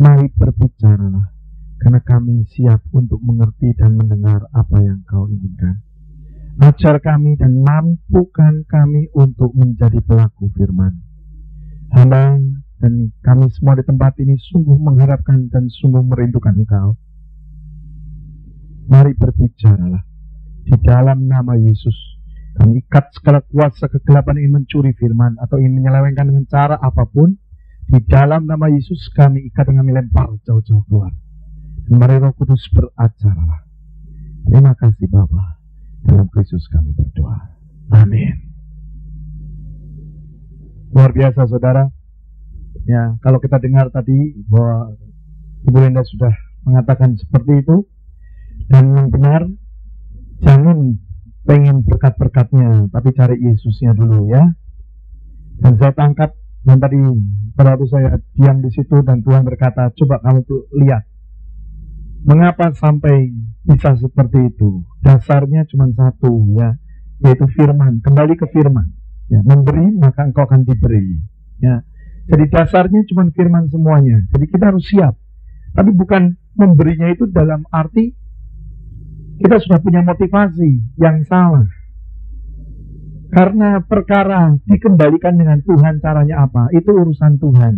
Mari berbicaralah, karena kami siap untuk mengerti dan mendengar apa yang Kau inginkan. Ajar kami dan mampukan kami untuk menjadi pelaku firman. Hamba dan kami semua di tempat ini sungguh mengharapkan dan sungguh merindukan Engkau. Mari berbicaralah. Di dalam nama Yesus, kami ikat segala kuasa kegelapan yang mencuri firman atau ingin menyelewengkan dengan cara apapun. Di dalam nama Yesus kami ikat dan kami lempar jauh-jauh keluar. Dan mari Roh Kudus beracaralah. Terima kasih Bapa. Dalam Kristus kami berdoa. Amin. Luar biasa saudara. Ya, kalau kita dengar tadi bahwa Ibu Linda sudah mengatakan seperti itu, dan yang benar, jangan pengen berkat-berkatnya, tapi cari Yesusnya dulu ya. Dan saya tangkap, dan tadi pada waktu saya diam di situ dan Tuhan berkata, coba kamu tuh lihat, mengapa sampai bisa seperti itu? Dasarnya cuma satu ya, yaitu firman. Kembali ke firman. Ya, memberi maka engkau akan diberi. Ya, jadi dasarnya cuma firman semuanya. Jadi kita harus siap. Tapi bukan memberinya itu dalam arti kita sudah punya motivasi yang salah. Karena perkara dikembalikan dengan Tuhan caranya apa? Itu urusan Tuhan.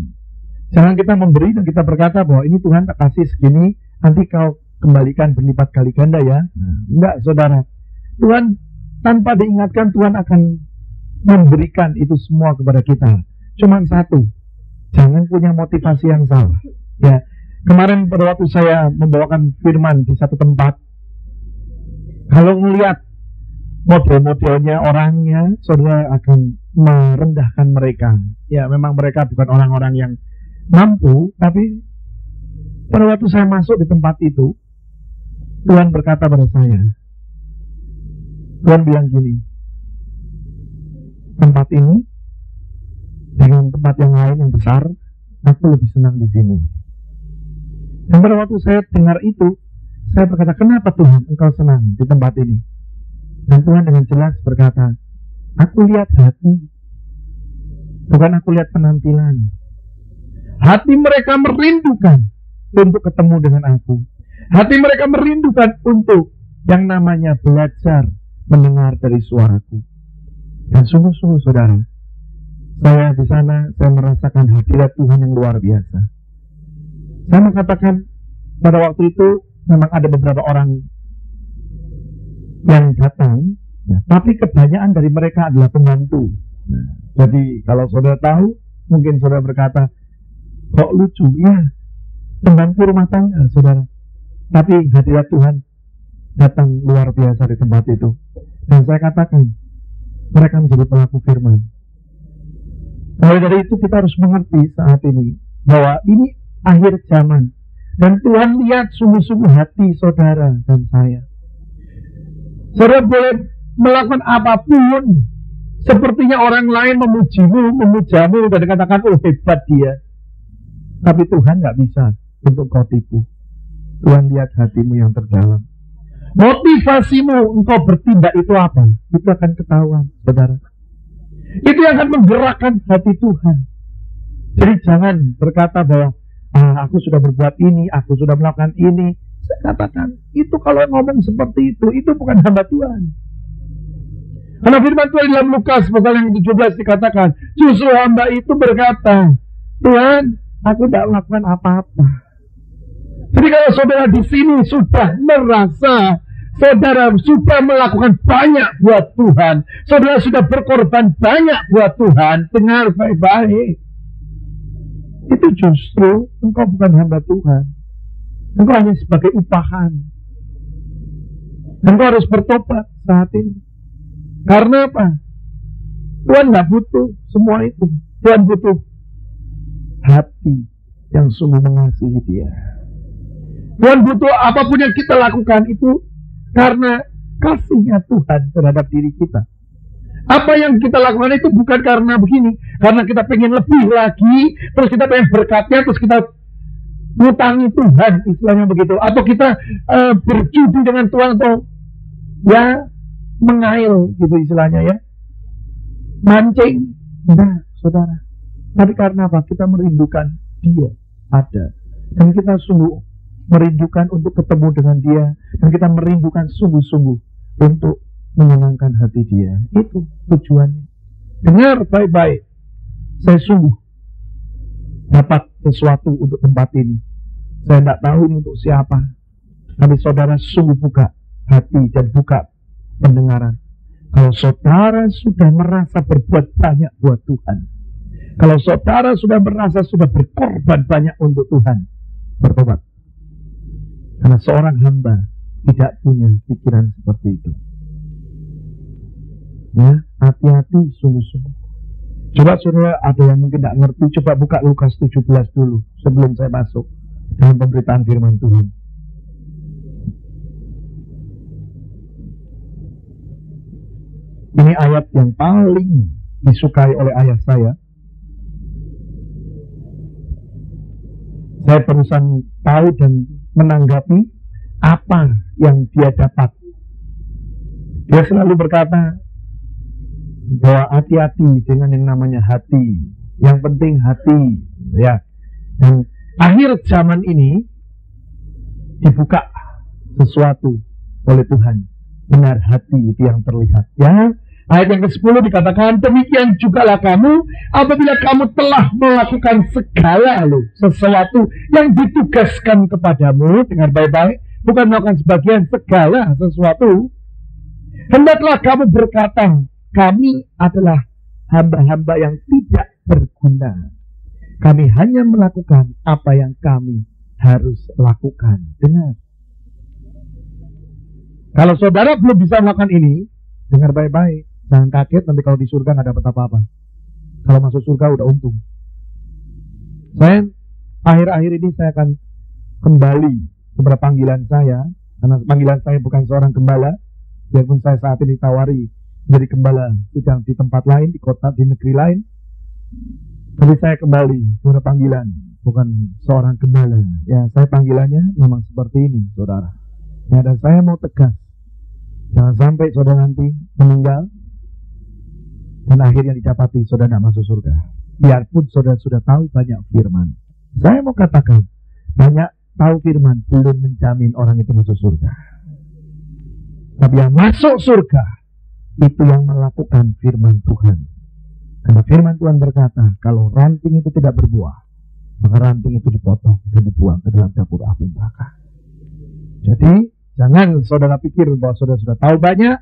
Jangan kita memberi dan kita berkata bahwa ini Tuhan tak kasih segini, nanti kau kembalikan berlipat kali ganda ya. Enggak saudara. Tuhan tanpa diingatkan Tuhan akan memberikan itu semua kepada kita. Cuman satu, jangan punya motivasi yang salah. Ya, kemarin pada waktu saya membawakan firman di satu tempat, kalau melihat model-modelnya orangnya, saudara akan merendahkan mereka. Ya, memang mereka bukan orang-orang yang mampu, tapi pada waktu saya masuk di tempat itu, Tuhan berkata pada saya, Tuhan bilang gini, tempat ini dengan tempat yang lain yang besar, aku lebih senang di sini. Dan pada waktu saya dengar itu, saya berkata, kenapa Tuhan engkau senang di tempat ini? Dan Tuhan dengan jelas berkata, aku lihat hati, bukan aku lihat penampilan. Hati mereka merindukan untuk ketemu dengan aku. Hati mereka merindukan untuk yang namanya belajar mendengar dari suaraku. Dan sungguh-sungguh saudara, saya di sana, saya merasakan hadirat Tuhan yang luar biasa. Saya mengatakan pada waktu itu memang ada beberapa orang yang datang, ya, tapi kebanyakan dari mereka adalah pembantu. Nah, jadi kalau saudara tahu, mungkin saudara berkata, kok lucu? Ya, pembantu rumah tangga saudara. Tapi hadirat Tuhan datang luar biasa di tempat itu. Dan saya katakan, mereka menjadi pelaku firman. Mulai dari itu kita harus mengerti saat ini bahwa ini akhir zaman. Dan Tuhan lihat sungguh-sungguh hati saudara dan saya. Saudara boleh melakukan apapun. Sepertinya orang lain memujimu, memujamu, dan dikatakan, oh hebat dia. Tapi Tuhan gak bisa untuk kau tipu. Tuhan lihat hatimu yang terdalam. Motivasimu engkau bertindak itu apa? Itu akan ketahuan, saudara. Itu yang akan menggerakkan hati Tuhan. Jadi jangan berkata bahwa aku sudah berbuat ini, aku sudah melakukan ini. Saya katakan, itu kalau ngomong seperti itu bukan hamba Tuhan. Karena firman Tuhan dalam Lukas pasal yang 17 dikatakan, justru hamba itu berkata, Tuhan, aku tidak melakukan apa-apa. Jadi kalau saudara di sini sudah merasa saudara sudah melakukan banyak buat Tuhan, saudara sudah berkorban banyak buat Tuhan, dengar baik-baik. Itu justru engkau bukan hamba Tuhan. Engkau hanya sebagai upahan. Engkau harus bertobat saat ini. Karena apa? Tuhan gak butuh semua itu. Tuhan butuh hati yang sungguh mengasihi dia. Tuhan butuh apapun yang kita lakukan itu karena kasihnya Tuhan terhadap diri kita. Apa yang kita lakukan itu bukan karena begini, karena kita pengen lebih lagi, terus kita pengen berkatnya, terus kita ngutangi Tuhan, istilahnya begitu. Atau kita berjudi dengan Tuhan, atau ya mengail gitu istilahnya ya, mancing. Nah saudara, tapi karena apa? Kita merindukan dia ada. Dan kita sungguh merindukan untuk ketemu dengan dia, dan kita merindukan sungguh-sungguh untuk menyenangkan hati dia. Itu tujuannya. Dengar baik-baik, saya sungguh dapat sesuatu untuk tempat ini. Saya tidak tahu ini untuk siapa, tapi saudara sungguh buka hati dan buka pendengaran. Kalau saudara sudah merasa berbuat banyak buat Tuhan, kalau saudara sudah merasa sudah berkorban banyak untuk Tuhan, bertobat. Karena seorang hamba tidak punya pikiran seperti itu. Ya, hati-hati sungguh-sungguh. Coba saudara ada yang mungkin tidak ngerti, coba buka Lukas 17 dulu sebelum saya masuk dalam pemberitaan firman Tuhan. Ini ayat yang paling disukai oleh ayah saya. Saya berusaha tahu dan menanggapi apa yang dia dapat. Dia selalu berkata bahwa hati-hati dengan yang namanya hati. Yang penting hati, ya. Dan akhir zaman ini dibuka sesuatu oleh Tuhan. Benar hati itu yang terlihat, ya. Ayat yang ke-10 dikatakan, demikian jugalah kamu apabila kamu telah melakukan segala sesuatu yang ditugaskan kepadamu. Dengar baik-baik, bukan melakukan sebagian, segala sesuatu. Hendaklah kamu berkata, kami adalah hamba-hamba yang tidak berguna. Kami hanya melakukan apa yang kami harus lakukan. Dengar. Kalau saudara belum bisa melakukan ini, dengar baik-baik. Jangan kaget nanti kalau di surga nggak dapat apa-apa. Kalau masuk surga udah untung. Saya akhir-akhir ini saya akan kembali kepada panggilan saya. Karena panggilan saya bukan seorang gembala. Biarpun saya saat ini ditawari menjadi gembala sidang di tempat lain, di kota, di negeri lain. Tapi saya kembali kepada panggilan, bukan seorang gembala. Ya, saya panggilannya memang seperti ini, saudara. Ya, dan saya mau tegas. Jangan sampai saudara nanti meninggal dan akhirnya didapati saudara tidak masuk surga. Biarpun saudara sudah tahu banyak firman. Saya mau katakan, banyak tahu firman belum menjamin orang itu masuk surga. Tapi yang masuk surga itu yang melakukan firman Tuhan. Karena firman Tuhan berkata, kalau ranting itu tidak berbuah, maka ranting itu dipotong dan dibuang ke dalam dapur api neraka. Jadi jangan saudara pikir bahwa saudara sudah tahu banyak,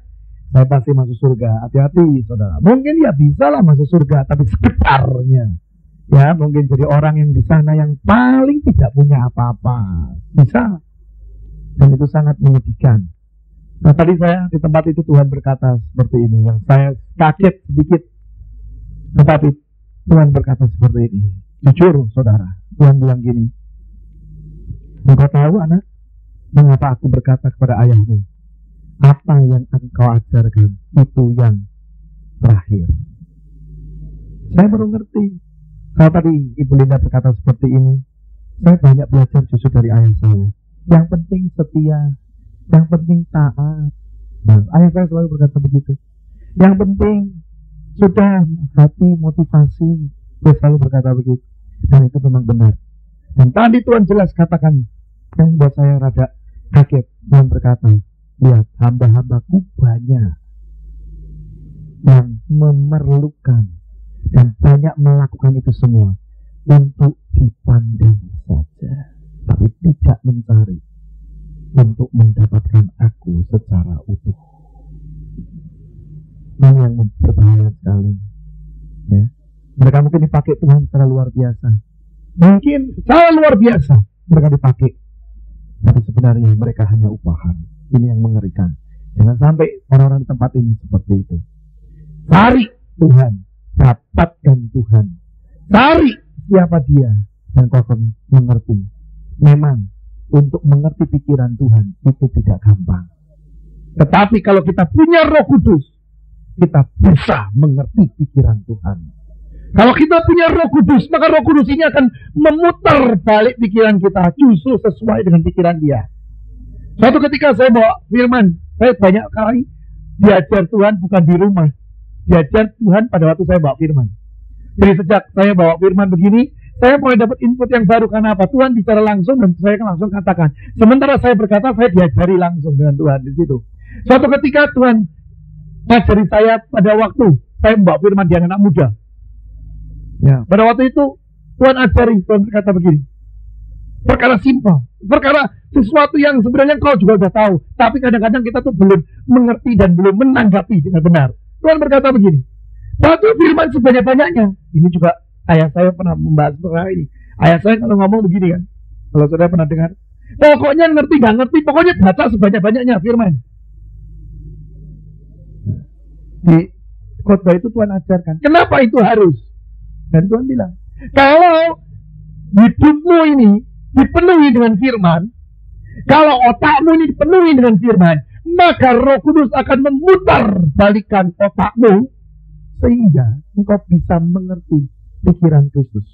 saya pasti masuk surga. Hati-hati saudara. Mungkin ya bisa lah masuk surga, tapi sekitarnya. Ya, mungkin jadi orang yang di sana yang paling tidak punya apa-apa. Bisa. Dan itu sangat menyedihkan. Nah, tadi saya di tempat itu Tuhan berkata seperti ini, yang saya kaget sedikit. Tetapi Tuhan berkata seperti ini. Jujur saudara, Tuhan bilang gini, engkau tahu anak, mengapa aku berkata kepada ayahmu, apa yang engkau ajarkan itu yang terakhir. Saya baru ngerti. Kalau tadi Ibu Linda berkata seperti ini, saya banyak belajar justru dari ayah saya. Yang penting setia, yang penting taat. Nah, ayah saya selalu berkata begitu. Yang penting sudah hati motivasi, dia selalu berkata begitu. Dan itu memang benar. Dan tadi Tuhan jelas katakan, yang buat saya rada kaget. Tuhan berkata, lihat hamba-hambaku banyak yang memerlukan dan banyak melakukan itu semua untuk dipandang saja, tapi tidak mencari untuk mendapatkan aku secara utuh. Ini yang berbahaya sekali, ya. Mereka mungkin dipakai Tuhan secara luar biasa, mungkin secara luar biasa mereka dipakai, tapi sebenarnya mereka hanya upahan. Ini yang mengerikan. Jangan sampai orang-orang di tempat ini seperti itu. Cari Tuhan, dapatkan Tuhan, cari siapa dia, dan kau akan mengerti. Memang untuk mengerti pikiran Tuhan itu tidak gampang. Tetapi kalau kita punya Roh Kudus, kita bisa mengerti pikiran Tuhan. Kalau kita punya Roh Kudus, maka Roh Kudus ini akan memutar balik pikiran kita justru sesuai dengan pikiran Dia. Suatu ketika saya bawa firman, saya banyak kali diajar Tuhan bukan di rumah, diajar Tuhan pada waktu saya bawa firman. Jadi sejak saya bawa firman begini, saya mulai dapat input yang baru. Karena apa? Tuhan bicara langsung dan saya kan langsung katakan. Sementara saya berkata, saya diajari langsung dengan Tuhan di situ. Suatu ketika Tuhan ngajari saya pada waktu saya membawa firman di anak muda. Ya, pada waktu itu Tuhan ajari, Tuhan berkata begini. Perkara simpel, perkara sesuatu yang sebenarnya kau juga sudah tahu, tapi kadang-kadang kita tuh belum mengerti dan belum menanggapi dengan benar. Tuhan berkata begini, batu firman sebanyak-banyaknya. Ini juga ayah saya pernah membahas perkara ini. Ayah saya kalau ngomong begini kan, kalau saudara pernah dengar, pokoknya ngerti gak ngerti, pokoknya baca sebanyak-banyaknya firman. Di khotbah itu Tuhan ajarkan, kenapa itu harus? Dan Tuhan bilang, kalau hidupmu ini dipenuhi dengan firman, kalau otakmu ini dipenuhi dengan firman, maka Roh Kudus akan memutar balikan otakmu sehingga engkau bisa mengerti pikiran Kristus.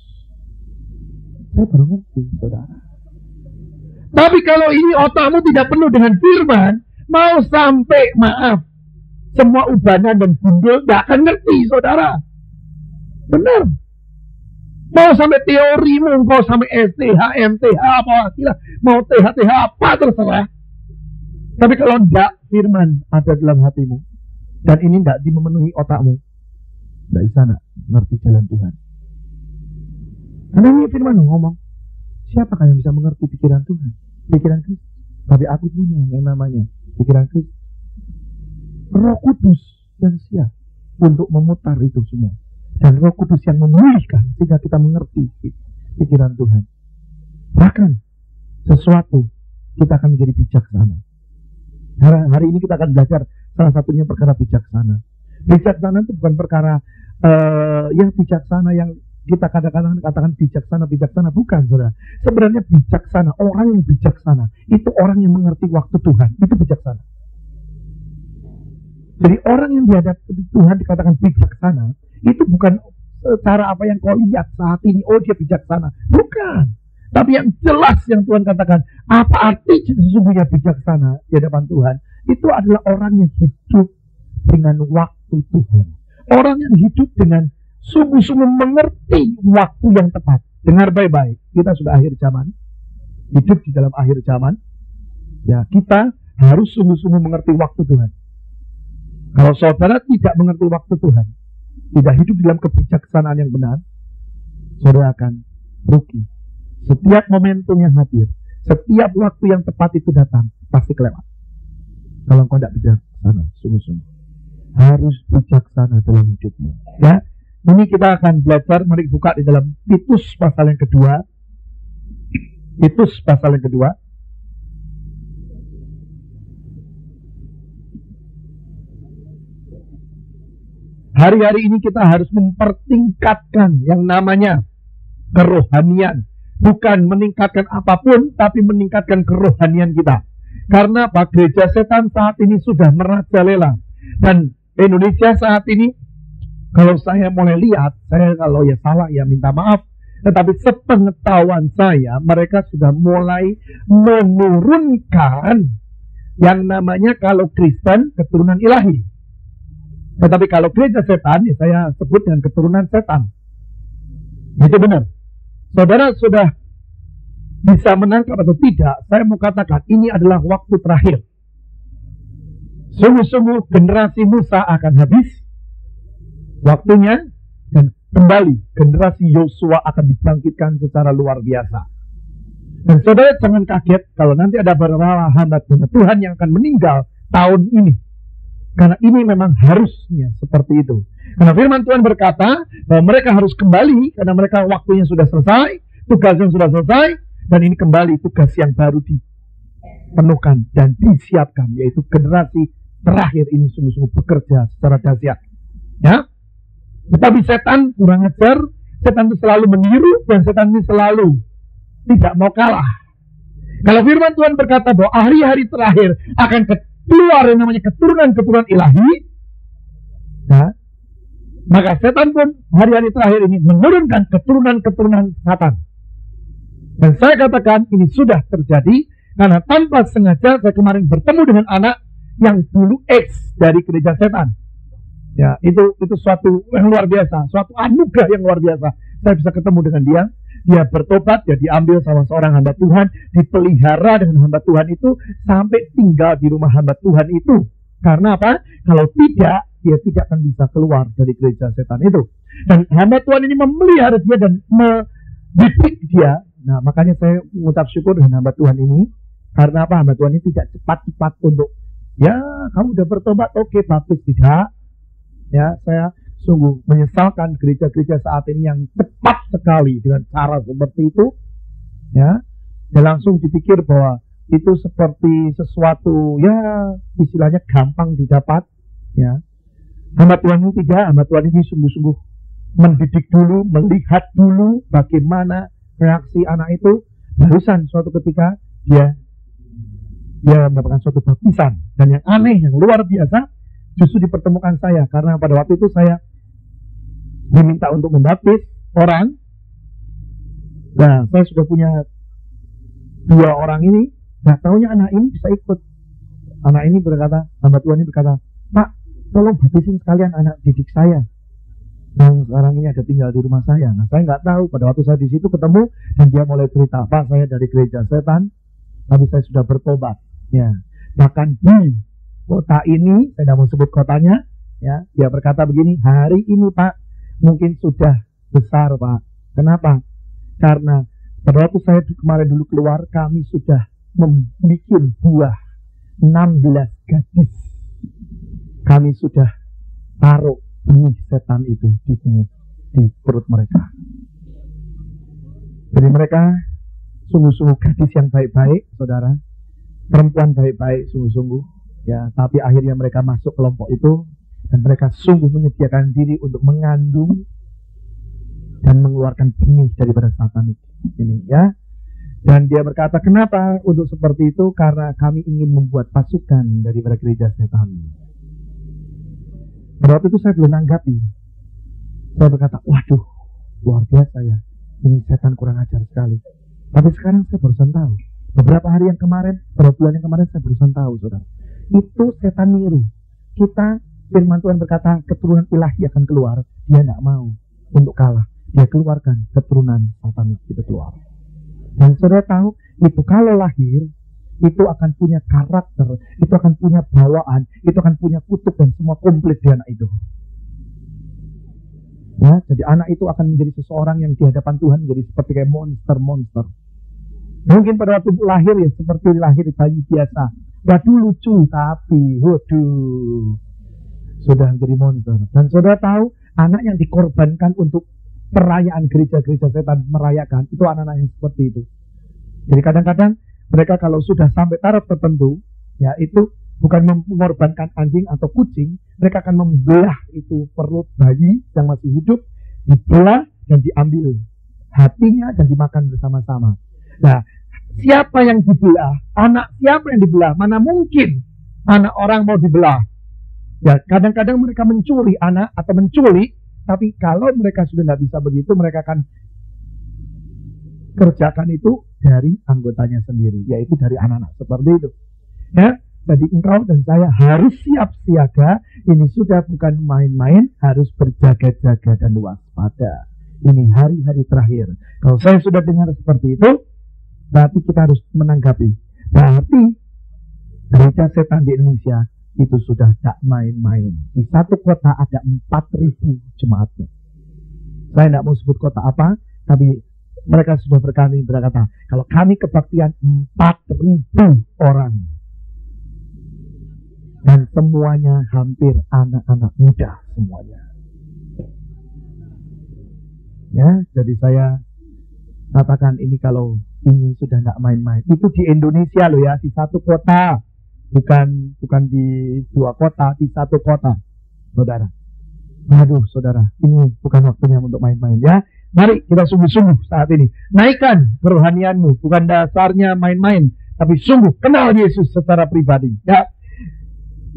Saya baru ngerti, saudara. Tapi kalau ini otakmu tidak penuh dengan firman, mau sampai maaf, semua ubanan dan gundul tidak akan ngerti, saudara. Benar. Mau sampai teorimu, mau sampai STH, MTH, apa istilah, mau TH apa terserah. Tapi kalau tidak firman ada dalam hatimu dan ini tidak memenuhi otakmu, tidak bisa ngerti jalan Tuhan. Karena ini firman ngomong, siapakah yang bisa mengerti pikiran Tuhan? Pikiran Kristus. Tapi aku punya yang namanya pikiran Kristus. Roh Kudus yang siap untuk memutar itu semua. Dan Roh Kudus yang memulihkan sehingga kita mengerti pikiran Tuhan. Bahkan sesuatu kita akan menjadi bijaksana. Hari ini kita akan belajar salah satunya perkara bijaksana. Bijaksana itu bukan perkara yang bijaksana yang kita kadang-kadang katakan bijaksana, bukan, saudara. Sebenarnya bijaksana, orang yang bijaksana itu orang yang mengerti waktu Tuhan, itu bijaksana. Jadi orang yang dihadapi Tuhan dikatakan bijaksana, itu bukan cara apa yang kau lihat saat ini, oh dia bijaksana. Bukan. Tapi yang jelas yang Tuhan katakan, apa arti sesungguhnya bijaksana di hadapan Tuhan? Itu adalah orang yang hidup dengan waktu Tuhan. Orang yang hidup dengan sungguh-sungguh mengerti waktu yang tepat. Dengar baik-baik, kita sudah akhir zaman. Hidup di dalam akhir zaman. Ya, kita harus sungguh-sungguh mengerti waktu Tuhan. Kalau saudara tidak mengerti waktu Tuhan, tidak hidup dalam kebijaksanaan yang benar, saudara akan rugi. Setiap momentum yang hadir, setiap waktu yang tepat itu datang, pasti kelewat. Kalau engkau tidak bijaksana, sungguh-sungguh harus bijaksana dalam hidupmu. Ya, ini kita akan belajar. Mari buka di dalam Titus pasal yang kedua. Titus pasal yang kedua. Hari-hari ini kita harus mempertingkatkan yang namanya kerohanian. Bukan meningkatkan apapun, tapi meningkatkan kerohanian kita. Karena Pak, gereja setan saat ini sudah merajalela. Dan Indonesia saat ini, kalau saya mulai lihat, saya kalau ya salah ya minta maaf. Tetapi sepengetahuan saya, mereka sudah mulai menurunkan yang namanya kalau Kristen keturunan ilahi. Tetapi kalau gereja setan, ya saya sebut dengan keturunan setan. Itu benar. Saudara sudah bisa menangkap atau tidak, saya mau katakan ini adalah waktu terakhir. Sungguh-sungguh generasi Musa akan habis waktunya, dan kembali generasi Yosua akan dibangkitkan secara luar biasa. Dan saudara jangan kaget kalau nanti ada beberapa hamba Tuhan yang akan meninggal tahun ini. Karena ini memang harusnya seperti itu. Karena firman Tuhan berkata bahwa mereka harus kembali karena mereka waktunya sudah selesai, tugasnya sudah selesai, dan ini kembali tugas yang baru dipenuhkan dan disiapkan, yaitu generasi terakhir ini sungguh-sungguh bekerja secara dahsyat. Ya, tetapi setan kurang ajar, setan itu selalu meniru dan setan ini selalu tidak mau kalah. Kalau firman Tuhan berkata bahwa hari-hari terakhir akan keluar yang namanya keturunan-keturunan ilahi, ya, maka setan pun hari-hari terakhir ini menurunkan keturunan-keturunan Satan. Dan saya katakan ini sudah terjadi karena tanpa sengaja saya kemarin bertemu dengan anak yang dulu ex dari gereja setan. Ya, itu suatu yang luar biasa, suatu anugerah yang luar biasa. Saya bisa ketemu dengan dia dia bertobat, dia diambil sama seorang hamba Tuhan, dipelihara dengan hamba Tuhan itu sampai tinggal di rumah hamba Tuhan itu. Karena apa? Kalau tidak, dia tidak akan bisa keluar dari gereja setan itu. Dan hamba Tuhan ini memelihara dia dan mendidik dia. Nah, makanya saya mengucap syukur dengan hamba Tuhan ini. Karena apa? Hamba Tuhan ini tidak cepat-cepat untuk, ya kamu udah bertobat, oke, baptis. Tidak. Ya, saya sungguh menyesalkan gereja-gereja saat ini yang cepat sekali dengan cara seperti itu. Ya, dan langsung dipikir bahwa itu seperti sesuatu, ya istilahnya gampang didapat. Ya, hamba Tuhan ini tidak. Hamba Tuhan ini sungguh-sungguh mendidik dulu, melihat dulu bagaimana reaksi anak itu. Barusan suatu ketika dia mendapatkan suatu baptisan. Dan yang aneh, yang luar biasa, justru dipertemukan saya. Karena pada waktu itu saya diminta untuk membaptis orang. Nah, saya sudah punya 2 orang ini. Nah, taunya anak ini bisa ikut. Anak ini berkata, hamba Tuhan ini berkata, Pak, tolong baptisin sekalian anak didik saya yang sekarang ini ada tinggal di rumah saya. Nah, saya nggak tahu. Pada waktu saya di situ ketemu, dan dia mulai cerita, Pak, saya dari gereja setan, tapi saya sudah bertobat. Ya, bahkan di kota ini, saya tidak mau sebut kotanya, ya, dia berkata begini, hari ini Pak, mungkin sudah besar Pak. Kenapa? Karena pada waktu saya kemarin dulu keluar, kami sudah membuat buah 16 gadis. Kami sudah taruh benih setan itu di perut mereka. Jadi mereka sungguh-sungguh gadis yang baik-baik, saudara. Perempuan baik-baik sungguh-sungguh. Ya, tapi akhirnya mereka masuk kelompok itu. Dan mereka sungguh menyediakan diri untuk mengandung dan mengeluarkan benih daripada satan ini, ya. Dan dia berkata, kenapa untuk seperti itu? Karena kami ingin membuat pasukan daripada gereja setan. Pada waktu itu saya belum nanggapi. Saya berkata, waduh, luar biasa ya. Ini setan kurang ajar sekali. Tapi sekarang saya barusan tahu. Beberapa hari yang kemarin, beberapa bulan yang kemarin saya barusan tahu, saudara. Itu setan niru. Kita, firman Tuhan berkata, keturunan ilahi akan keluar. Dia tidak mau untuk kalah. Dia keluarkan keturunan satan itu keluar. Dan saudara tahu, itu kalau lahir, itu akan punya karakter, itu akan punya bawaan, itu akan punya kutub dan semua komplit di anak itu. Ya, jadi anak itu akan menjadi seseorang yang di hadapan Tuhan menjadi seperti kayak monster-monster. Mungkin pada waktu lahir ya seperti lahir bayi biasa. Waduh lucu, tapi waduh sudah menjadi monster. Dan saudara tahu, anak yang dikorbankan untuk perayaan gereja-gereja setan merayakan, itu anak-anak yang seperti itu. Jadi kadang-kadang mereka kalau sudah sampai taraf tertentu, ya itu bukan mengorbankan anjing atau kucing, mereka akan membelah itu perut bayi yang masih hidup, dibelah dan diambil hatinya dan dimakan bersama-sama. Nah, siapa yang dibelah? Anak siapa yang dibelah? Mana mungkin anak orang mau dibelah? Ya, kadang-kadang mereka mencuri anak atau menculik, tapi kalau mereka sudah tidak bisa begitu, mereka akan kerjakan itu dari anggotanya sendiri, yaitu dari anak-anak seperti itu. Ya, jadi engkau dan saya harus siap siaga. Ini sudah bukan main-main, harus berjaga-jaga dan waspada. Ini hari-hari terakhir. Kalau saya sudah dengar seperti itu, berarti kita harus menanggapi. Berarti gereja setan di Indonesia itu sudah tak main-main. Di satu kota ada 4.000 jemaatnya. Saya tidak mau sebut kota apa, tapi mereka sudah berkata, kalau kami kebaktian 4.000 orang. Dan semuanya hampir anak-anak muda semuanya. Ya, jadi saya katakan ini kalau ini sudah tidak main-main. Itu di Indonesia loh ya, di satu kota. Bukan di 2 kota, di satu kota. Saudara. Aduh saudara, ini bukan waktunya untuk main-main ya. Mari kita sungguh-sungguh saat ini. Naikkan kerohanianmu, bukan dasarnya main-main. Tapi sungguh kenal Yesus secara pribadi. Ya.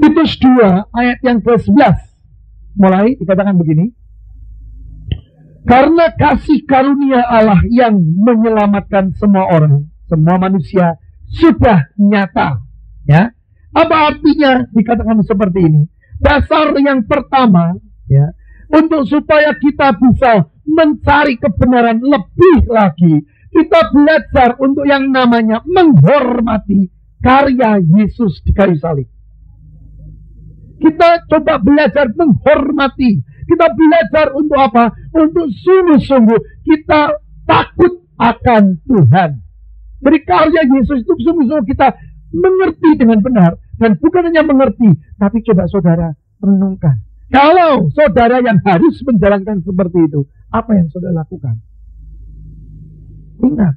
Titus 2 ayat yang ke-11. Mulai dikatakan begini. Karena kasih karunia Allah yang menyelamatkan semua orang, semua manusia sudah nyata. Ya, apa artinya dikatakan seperti ini? Dasar yang pertama, ya, untuk supaya kita bisa mencari kebenaran lebih lagi. Kita belajar untuk yang namanya menghormati karya Yesus di kayu salib. Kita coba belajar menghormati. Kita belajar untuk apa? Untuk sungguh-sungguh kita takut akan Tuhan. Jadi karya Yesus itu sungguh-sungguh kita mengerti dengan benar. Dan bukan hanya mengerti, tapi coba saudara renungkan. Kalau saudara yang harus menjalankan seperti itu, apa yang saudara lakukan? Ingat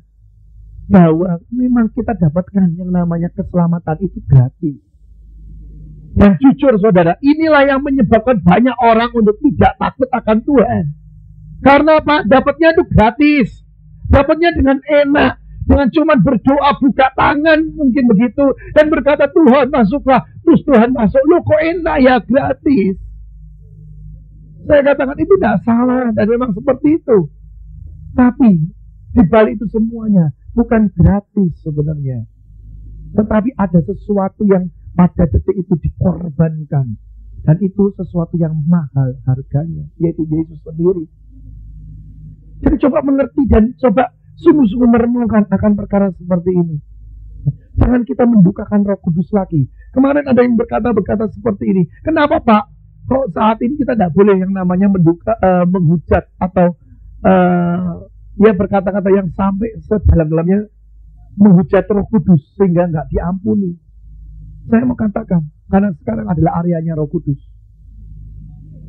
bahwa memang kita dapatkan yang namanya keselamatan itu gratis. Dan jujur saudara, inilah yang menyebabkan banyak orang untuk tidak takut akan Tuhan. Karena apa? Dapatnya itu gratis. Dapatnya dengan enak. Dengan cuma berdoa, buka tangan mungkin begitu. Dan berkata, Tuhan masuklah. Terus Tuhan masuk. Loh kok enak ya, gratis. Saya katakan itu tidak salah. Dan memang seperti itu. Tapi di balik itu semuanya bukan gratis sebenarnya. Tetapi ada sesuatu yang pada detik itu dikorbankan. Dan itu sesuatu yang mahal harganya. Yaitu Yesus sendiri. Jadi coba mengerti dan coba sungguh-sungguh merenungkan akan perkara seperti ini. Jangan kita mendukakan Roh Kudus lagi. Kemarin ada yang berkata seperti ini. Kenapa Pak? Kok saat ini kita tidak boleh yang namanya menghujat atau ya berkata-kata yang sampai sedalam-dalamnya menghujat Roh Kudus sehingga nggak diampuni. Saya mau katakan, karena sekarang adalah areanya Roh Kudus.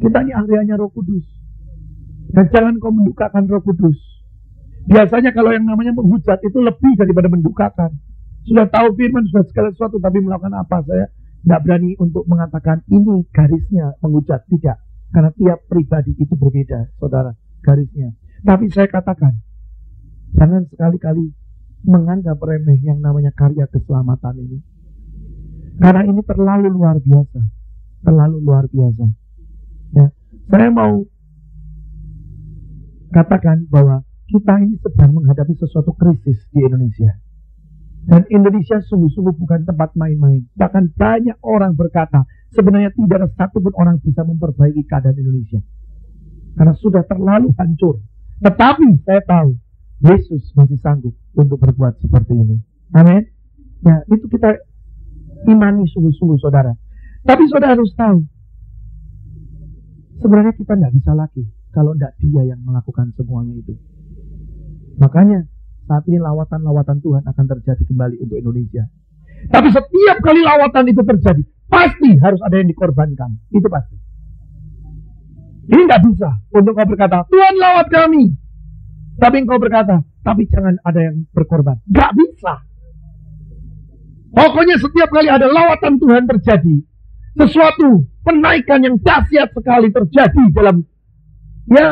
Kita ini areanya Roh Kudus. Dan jangan kau mendukakan Roh Kudus. Biasanya kalau yang namanya menghujat itu lebih daripada mendukakan. Sudah tahu firman, sudah segala sesuatu, tapi melakukan apa? Saya tidak berani untuk mengatakan ini garisnya menghujat. Tidak. Karena tiap pribadi itu berbeda, saudara, garisnya. Tapi saya katakan, jangan sekali-kali menganggap remeh yang namanya karya keselamatan ini. Karena ini terlalu luar biasa. Terlalu luar biasa. Ya. Saya mau katakan bahwa kita ini sedang menghadapi sesuatu krisis di Indonesia. Dan Indonesia sungguh-sungguh bukan tempat main-main. Bahkan banyak orang berkata, sebenarnya tidak ada satupun orang bisa memperbaiki keadaan Indonesia. Karena sudah terlalu hancur. Tetapi saya tahu, Yesus masih sanggup untuk berbuat seperti ini. Amin. Ya, itu kita imani sungguh-sungguh saudara. Tapi saudara harus tahu, sebenarnya kita tidak bisa lagi kalau tidak dia yang melakukan semuanya itu. Makanya saat ini lawatan-lawatan Tuhan akan terjadi kembali untuk Indonesia. Tapi setiap kali lawatan itu terjadi, pasti harus ada yang dikorbankan. Itu pasti. Ini tidak bisa untuk kau berkata, Tuhan lawat kami. Tapi engkau berkata, tapi jangan ada yang berkorban. Tidak bisa. Pokoknya setiap kali ada lawatan Tuhan terjadi, sesuatu penaikan yang dahsyat sekali terjadi dalam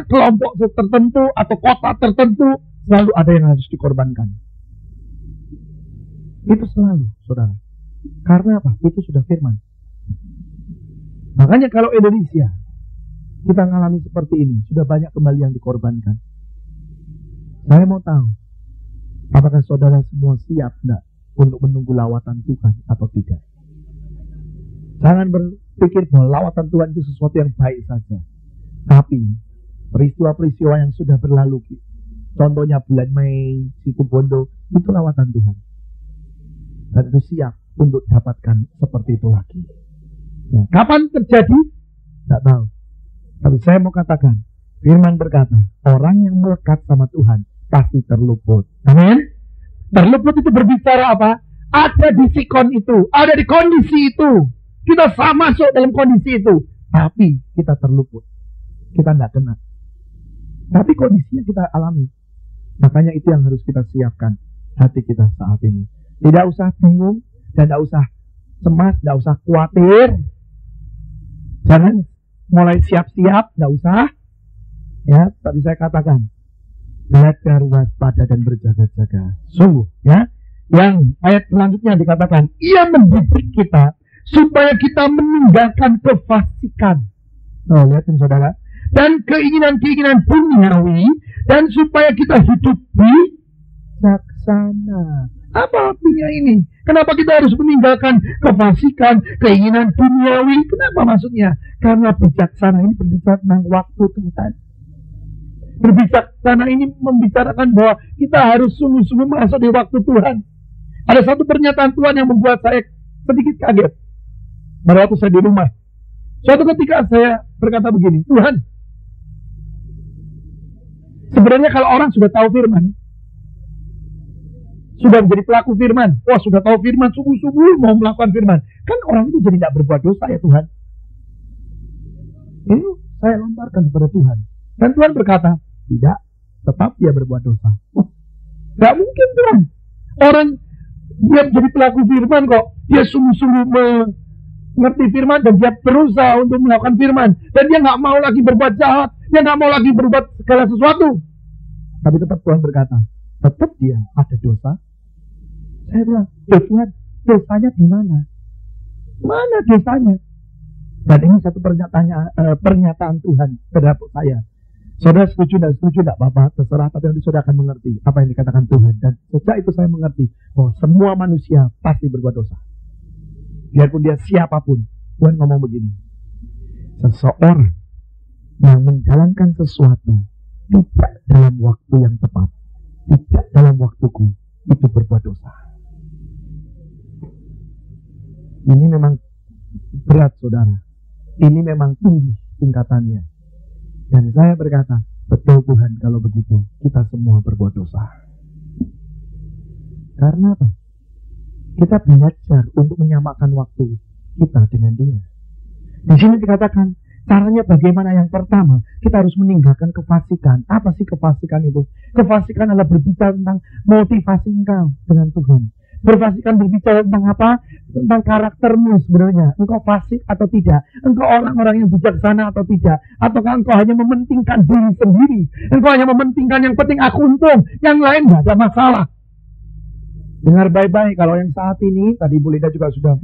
kelompok tertentu atau kota tertentu, selalu ada yang harus dikorbankan. Itu selalu, saudara. Karena apa? Itu sudah firman. Makanya kalau Indonesia kita mengalami seperti ini, sudah banyak kembali yang dikorbankan. Saya mau tahu, apakah saudara semua siap enggak untuk menunggu lawatan Tuhan atau tidak? Jangan berpikir bahwa lawatan Tuhan itu sesuatu yang baik saja. Tapi peristiwa-peristiwa yang sudah berlalu, contohnya bulan Mei, Situ Bondo, itu lawatan Tuhan. Dan itu siap untuk dapatkan seperti itu lagi. Ya. Kapan terjadi? Tidak tahu. Tapi saya mau katakan, firman berkata, orang yang melekat sama Tuhan pasti terluput. Amin. Terluput itu berbicara apa? Ada di sikon itu, ada di kondisi itu. Kita sama masuk dalam kondisi itu, tapi kita terluput. Kita tidak kena. Tapi kondisinya kita alami. Makanya itu yang harus kita siapkan hati kita saat ini. Tidak usah bingung dan tidak usah cemas, tidak usah khawatir. Jangan mulai siap-siap, tidak usah. Ya, tapi saya katakan, belajar waspada dan berjaga-jaga. Sungguh, ya. Yang ayat selanjutnya dikatakan, ia mendidik kita supaya kita meninggalkan kefasikan. Oh, lihatin saudara. Dan keinginan-keinginan duniawi, dan supaya kita hidup bijaksana. Apa artinya ini? Kenapa kita harus meninggalkan kefasikan, keinginan duniawi? Kenapa maksudnya? Karena bijaksana ini berbicara tentang waktu Tuhan. Berbijaksana ini membicarakan bahwa kita harus sungguh-sungguh masuk di waktu Tuhan. Ada satu pernyataan Tuhan yang membuat saya sedikit kaget. Pada waktu saya di rumah. Suatu ketika saya berkata begini, Tuhan, sebenarnya kalau orang sudah tahu firman, sudah menjadi pelaku firman, wah sudah tahu firman, sungguh-sungguh mau melakukan firman, kan orang itu jadi tidak berbuat dosa ya Tuhan. Ini saya lontarkan kepada Tuhan. Dan Tuhan berkata, tidak, tetap dia berbuat dosa. Gak mungkin Tuhan. Orang dia menjadi pelaku firman kok, dia sungguh-sungguh mengerti firman dan dia berusaha untuk melakukan firman. Dan dia gak mau lagi berbuat jahat, dia gak mau lagi berbuat segala sesuatu. Tapi tetap Tuhan berkata, tetap dia ada dosa. Saya bilang, ya Tuhan, dosanya di mana? Mana dosanya? Dan ini satu pernyataan Tuhan terhadap saya. Saudara setuju dan setuju tidak apa-apa, terserah, tapi nanti saudara akan mengerti apa yang dikatakan Tuhan. Dan sejak itu saya mengerti bahwa semua manusia pasti berbuat dosa. Biarpun dia siapapun, Tuhan ngomong begini. Seseorang yang menjalankan sesuatu tidak dalam waktu yang tepat, tidak dalam waktuku, itu berbuat dosa. Ini memang berat saudara. Ini memang tinggi tingkatannya. Dan saya berkata, betul Tuhan kalau begitu kita semua berbuat dosa. Karena apa? Kita belajar untuk menyamakan waktu kita dengan Dia. Di sini dikatakan caranya bagaimana. Yang pertama, kita harus meninggalkan kefasikan. Apa sih kefasikan itu? Kefasikan adalah berbicara tentang motivasi engkau dengan Tuhan. Berfasikan berbicara tentang apa? Tentang karaktermu sebenarnya. Engkau fasik atau tidak? Engkau orang-orang yang bijaksana atau tidak? Ataukah engkau hanya mementingkan diri sendiri? Engkau hanya mementingkan yang penting aku untung, yang lain gak ada masalah. Dengar baik-baik, kalau yang saat ini, tadi Bu Linda juga sudah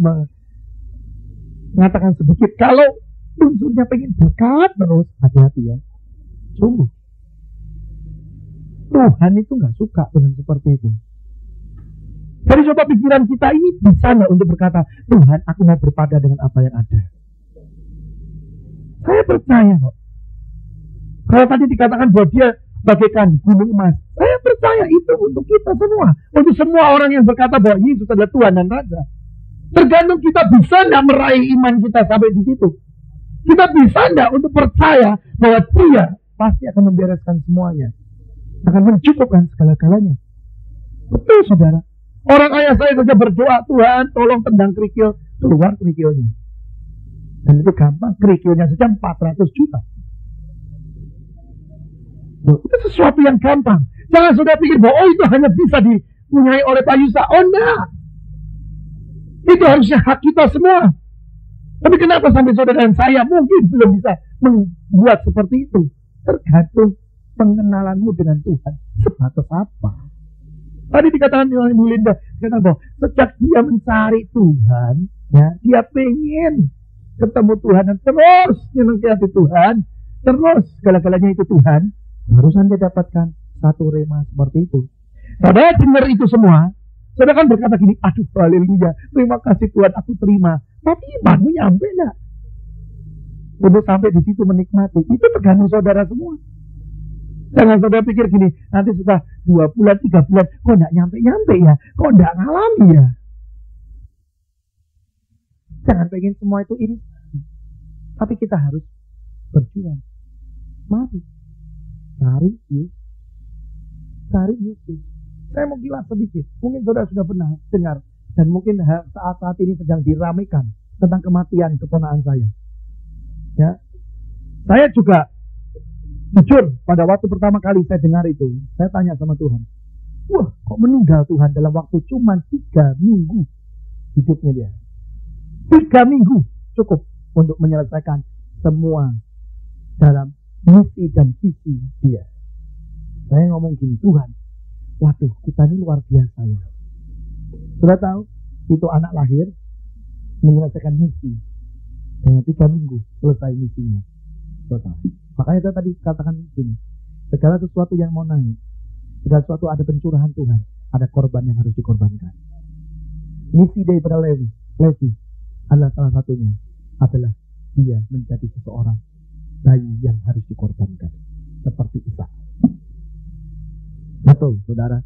mengatakan sedikit, kalau unsurnya pengen dekat terus, hati-hati ya. Sungguh. Tuhan itu gak suka dengan seperti itu. Jadi coba pikiran kita ini bisa nggak untuk berkata, Tuhan, aku mau berpada dengan apa yang ada. Saya percaya kok. Kalau tadi dikatakan bahwa dia bagaikan gunung emas, saya percaya itu untuk kita semua. Untuk semua orang yang berkata bahwa Yesus adalah Tuhan dan Raja. Tergantung kita bisa nggak meraih iman kita sampai di situ. Kita bisa nggak untuk percaya bahwa Dia pasti akan membereskan semuanya. Akan mencukupkan segala-galanya. Betul saudara. Orang ayah saya saja berdoa, Tuhan tolong tendang kerikil, keluar kerikilnya. Dan itu gampang, kerikilnya saja 400 juta. Loh, itu sesuatu yang gampang. Jangan saudara pikir bahwa itu hanya bisa dipunyai oleh Pak Yusa. Oh enggak. Itu harusnya hak kita semua. Tapi kenapa sampai saudara dan saya mungkin belum bisa membuat seperti itu? Tergantung pengenalanmu dengan Tuhan sebatas apa. Tadi dikatakan oleh Bu Linda, dikatakan bahwa sejak dia mencari Tuhan, ya, dia pengen ketemu Tuhan dan terus menyenangkan hati Tuhan, terus segala-galanya itu Tuhan, barusan dia dapatkan satu rema seperti itu. Saudara dengar itu semua, saudara kan berkata gini, aduh haleluya, terima kasih Tuhan, aku terima. Tapi imanmu nyampe enggak? Untuk sampai di situ menikmati, itu tergantung saudara semua. Jangan saudara pikir gini, nanti setelah 2 bulan, 3 bulan, kok enggak nyampe-nyampe ya? Kok enggak ngalami ya? Jangan pengen semua itu ini. Tapi kita harus berjuang. Mari. Cari Yesus. Cari Yesus. Saya mau kilas sedikit. Mungkin saudara sudah pernah dengar. Dan mungkin saat-saat ini sedang diramaikan tentang kematian keponakan saya. Ya, saya juga jujur, pada waktu pertama kali saya dengar itu, saya tanya sama Tuhan, wah kok meninggal Tuhan dalam waktu cuma 3 minggu hidupnya dia. 3 minggu cukup untuk menyelesaikan semua dalam misi dan visi dia. Saya ngomong gini, Tuhan, waduh kita ini luar biasa ya. Sudah tahu, itu anak lahir, menyelesaikan misi. Dan 3 minggu selesai misinya. Selesai. Makanya saya tadi katakan begini, segala sesuatu yang mau naik, segala sesuatu ada pencurahan Tuhan. ada korban yang harus dikorbankan. Misi daripada Levi adalah salah satunya adalah dia menjadi seseorang bayi yang harus dikorbankan seperti Isa. Betul, saudara.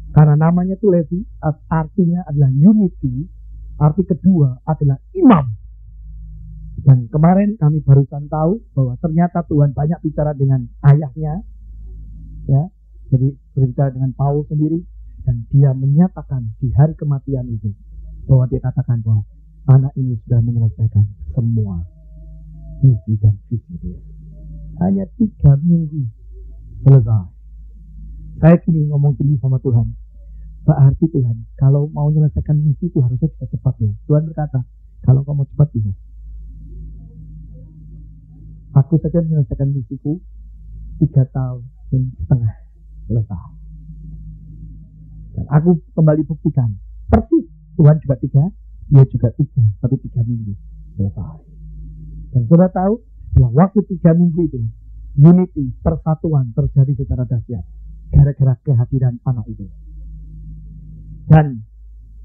Karena namanya itu Levi, artinya adalah unity. Arti kedua adalah imam. Dan kemarin kami barusan tahu bahwa ternyata Tuhan banyak bicara dengan ayahnya, ya. Jadi berbicara dengan Paulus sendiri, dan dia menyatakan di hari kematian itu bahwa dia katakan bahwa anak ini sudah menyelesaikan semua misi dan visi dia. Hanya 3 minggu selesai. Saya kini ngomong gini sama Tuhan, berarti Tuhan, kalau mau menyelesaikan misi itu harusnya bisa cepat ya. Tuhan berkata, kalau kamu cepat bisa. Aku saja menyelesaikan misiku 3 tahun setengah selesai. Dan aku kembali buktikan, persis Tuhan juga 3, dia juga 3, tapi 3 minggu selesai. Dan sudah tahu, setelah waktu 3 minggu itu, unity, persatuan terjadi secara dahsyat. Gara-gara kehadiran anak itu. Dan,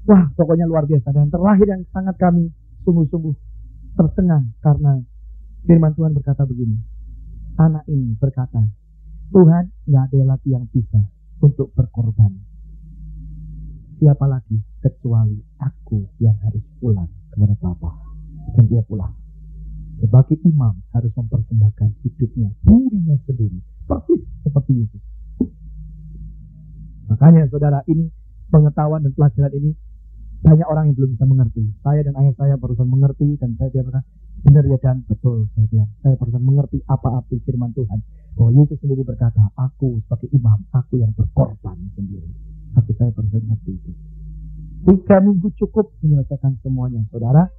wah pokoknya luar biasa. Dan terlahir yang sangat kami sungguh-sungguh tercengang. Karena firman Tuhan berkata begini. Anak ini berkata, Tuhan gak ada lagi yang bisa untuk berkorban. Siapa lagi kecuali aku yang harus pulang kepada Bapa. Dan dia pulang. Sebagai imam harus mempersembahkan hidupnya, dirinya sendiri. Persis seperti Yesus. Makanya saudara, ini pengetahuan dan pelajaran ini banyak orang yang belum bisa mengerti. Saya dan ayah saya barusan mengerti, dan saya bilang, benar ya Dan, betul. Saya bilang, saya barusan mengerti apa arti firman Tuhan. Bahwa Yesus sendiri berkata, aku sebagai imam, aku yang berkorban sendiri. Saya barusan mengerti itu. 3 minggu cukup menyelesaikan semuanya, saudara.